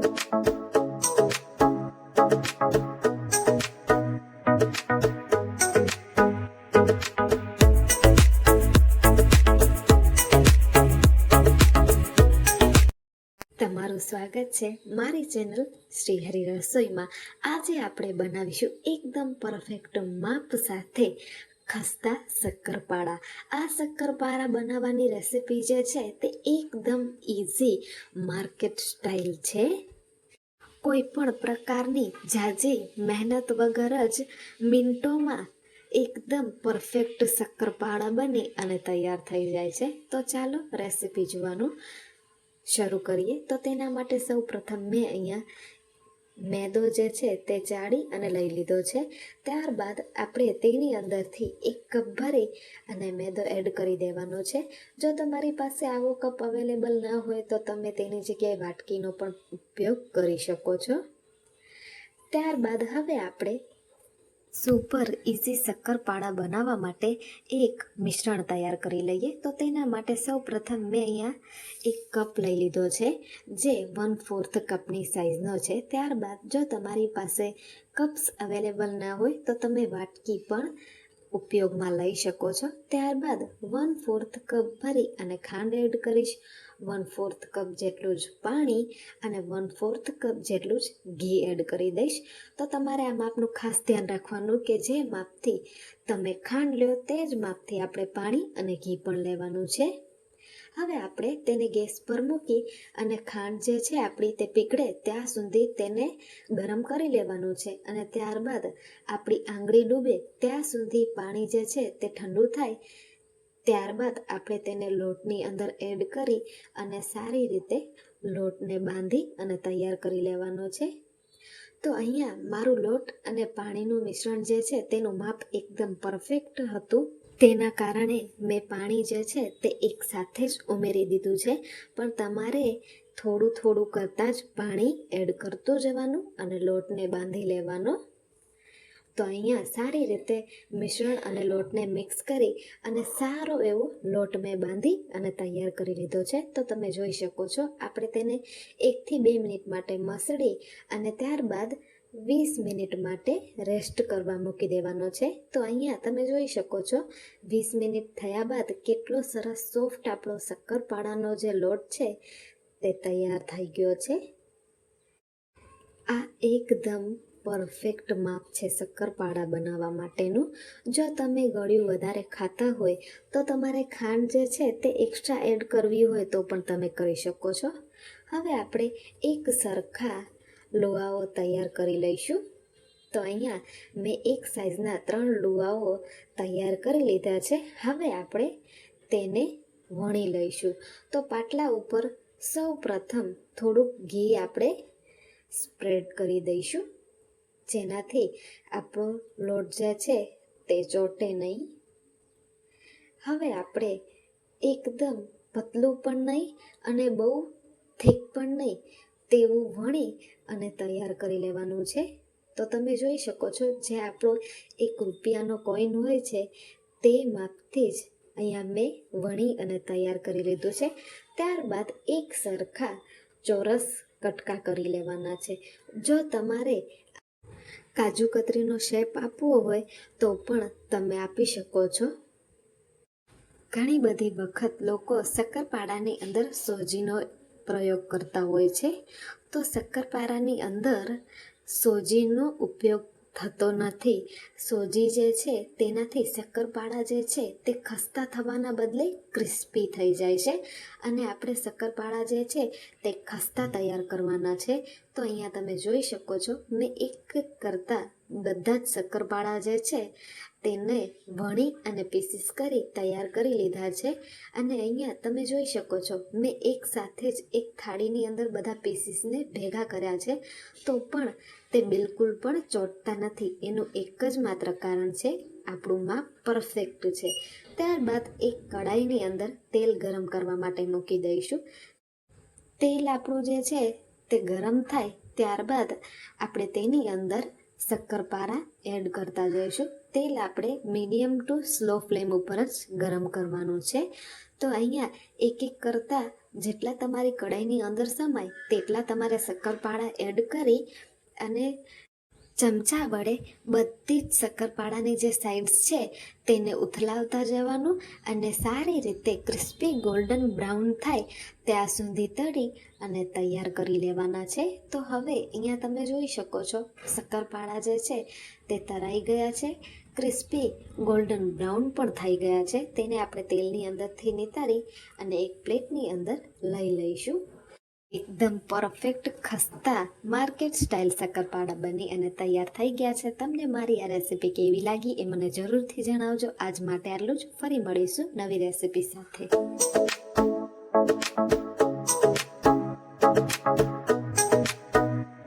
તમારું સ્વાગત છે મારી ચેનલ શ્રીહરિ રસોઈમાં। આજે આપણે બનાવીશું એકદમ પરફેક્ટ માપ સાથે ખસ્તા શક્કરપારા। આ શક્કરપારા બનાવવાની રેસીપી જે છે તે એકદમ ઇઝી માર્કેટ સ્ટાઇલ છે। કોઈ પણ પ્રકારની ઝાઝી મહેનત વગર જ મિનિટોમાં એકદમ પરફેક્ટ શક્કરપારા બની અને તૈયાર થઈ જાય છે। તો ચાલો રેસીપી જોવાનું શરૂ કરીએ। તો તેના માટે સૌ પ્રથમ મેં અહીંયા મેદો જે છે તે ચાળી અને લઈ લીધો છે। ત્યારબાદ આપણે તેની અંદરથી 1 કપ ભરી અને મેદો એડ કરી દેવાનો છે। જો તમારી પાસે આવો કપ અવેલેબલ ન હોય તો તમે તેની જગ્યાએ વાટકીનો પણ ઉપયોગ કરી શકો છો। ત્યારબાદ હવે આપણે સુપર ઇઝી શક્કરપારા બનાવવા માટે એક મિશ્રણ તૈયાર કરી લઈએ। તો તેના માટે સૌ પ્રથમ મેં અહીંયા 1 કપ લઈ લીધો છે, જે 1/4 કપની સાઇઝનો છે। ત્યારબાદ જો તમારી પાસે કપ્સ અવેલેબલ ના હોય તો તમે વાટકી પણ ઉપયોગમાં લઈ શકો છો। ત્યારબાદ 1/4 કપ ભરી અને ખાંડ એડ કરીશ, 1/4 કપ જેટલું જ પાણી અને 1/4 કપ જેટલું જ ઘી એડ કરી દઈશ। તો તમારે આ માપનું ખાસ ધ્યાન રાખવાનું કે જે માપથી તમે ખાંડ લો તે જ માપથી આપણે પાણી અને ઘી પણ લેવાનું છે। હવે આપણે તેને ગેસ પર મૂકી અને ખાંડ જે છે આપણી તે પીગળે ત્યાં સુધી તેને ગરમ કરી લેવાનું છે અને ત્યારબાદ આપણી આંગળી ડૂબે ત્યાં સુધી પાણી જે છે તે ઠંડુ થાય। ત્યારબાદ આપણે તેને લોટની અંદર એડ કરી અને સારી રીતે લોટને બાંધી અને તૈયાર કરી લેવાનો છે। તો અહીંયા મારું લોટ અને પાણીનું મિશ્રણ જે છે તેનું માપ એકદમ પરફેક્ટ હતું। તેના કારણે મેં પાણી જે છે તે એક સાથે જ ઉમેરી દીધું છે, પણ તમારે થોડું થોડું કરતાં જ પાણી એડ કરતું જવાનું અને લોટને બાંધી લેવાનો। તો અહીંયા સારી રીતે મિશ્રણ અને લોટને મિક્સ કરી અને સારો એવો લોટ મેં બાંધી અને તૈયાર કરી લીધો છે। તો તમે જોઈ શકો છો આપણે તેને 1 થી 2 મિનિટ માટે મસળી અને ત્યારબાદ 20 મિનિટ માટે રેસ્ટ કરવા મૂકી દેવાનો છે। તો અહીંયા તમે જોઈ શકો છો 20 મિનિટ થયા બાદ કેટલો સરસ સોફ્ટ આપણો શક્કરપારાનો જે લોટ છે તે તૈયાર થઈ ગયો છે। આ એકદમ પરફેક્ટ માપ છે શક્કરપારા બનાવવા માટેનું। જો તમે ગળ્યું વધારે ખાતા હોય તો તમારે ખાંડ જે છે તે એક્સ્ટ્રા એડ કરવી હોય તો પણ તમે કરી શકો છો। હવે આપણે એક સરખા લુવાઓ તૈયાર કરી લઈશું। તો અહીંયા મેં એક સાઈઝના 3 લુવાઓ તૈયાર કરી લીધા છે। હવે આપણે તેને વણી લઈશું। તો પાટલા ઉપર સૌ પ્રથમ થોડુંક ઘી આપણે સ્પ્રેડ કરી દઈશું, જેનાથી આપણો લોટ જે છે તે ચોટે નહીં। હવે આપણે એકદમ પતલું પણ નહીં અને બહુ થીક પણ નહીં તેવું વણી અને તૈયાર કરી લેવાનું છે। તો તમે જોઈ શકો છો જે આપણો 1 રૂપિયાનો કોઈન હોય છે તે માપથી જ અહીંયા મેં વણી અને તૈયાર કરી લીધું છે। ત્યારબાદ એક સરખા ચોરસ કટકા કરી લેવાના છે। જો તમારે કાજુ કતરીનો શેપ આપવો હોય તો પણ તમે આપી શકો છો। ઘણી બધી વખત લોકો શક્કરપારાની અંદર સોજીનો પ્રયોગ કરતા હોય છે, તો શક્કરપારાની અંદર સોજીનો ઉપયોગ થતો નથી। સોજી જે છે તેનાથી શક્કરપારા જે છે તે ખસ્તા થવાના બદલે ક્રિસ્પી થઈ જાય છે અને આપણે શક્કરપારા જે છે તે ખસ્તા તૈયાર કરવાના છે। તો અહીંયા તમે જોઈ શકો છો મેં એક કરતાં બધા જ શક્કરપારા જે છે તેને વણી અને પીસીસ કરી તૈયાર કરી લીધા છે અને અહીંયા તમે જોઈ શકો છો મેં એક સાથે જ એક થાળીની અંદર બધા પીસીસને ભેગા કર્યા છે, તો પણ તે બિલકુલ પણ ચોટતા નથી। એનું એક જ માત્ર કારણ છે આપણું માપ પરફેક્ટ છે। ત્યારબાદ એક કડાઈની અંદર તેલ ગરમ કરવા માટે મૂકી દઈશું। તેલ આપણું જે છે તે ગરમ થાય ત્યારબાદ આપણે તેની અંદર શક્કરપારા એડ કરતા જઈશું। તેલ આપણે મીડિયમ ટુ સ્લો ફ્લેમ ઉપર જ ગરમ કરવાનું છે। તો અહીંયા એક એક કરતાં જેટલા તમારી કઢાઈની અંદર સમાય તેટલા તમારે શક્કરપારા એડ કરી અને ચમચા વડે બધી જ શક્કરપારાની જે સાઈડ્સ છે તેને ઉથલાવતા જવાનું અને સારી રીતે ક્રિસ્પી ગોલ્ડન બ્રાઉન થાય ત્યાં સુધી તળી અને તૈયાર કરી લેવાના છે. તો હવે અહીંયા તમે જોઈ શકો છો શક્કરપારા જે છે તે તળાઈ ગયા છે, ક્રિસ્પી ગોલ્ડન બ્રાઉન પણ થઈ ગયા છે. તેને આપણે તેલની અંદરથી નિતારી અને એક પ્લેટની અંદર લઈ લઈશું. એકદમ પરફેક્ટ ખસ્તા માર્કેટ સ્ટાઇલ શક્કરપારા બની અને તૈયાર થઈ ગયા છે. તમને મારી આ રેસીપી કેવી લાગી એ મને જરૂરથી જણાવજો. આજ માટે આટલું જ. ફરી મળીશું નવી રેસીપી સાથે.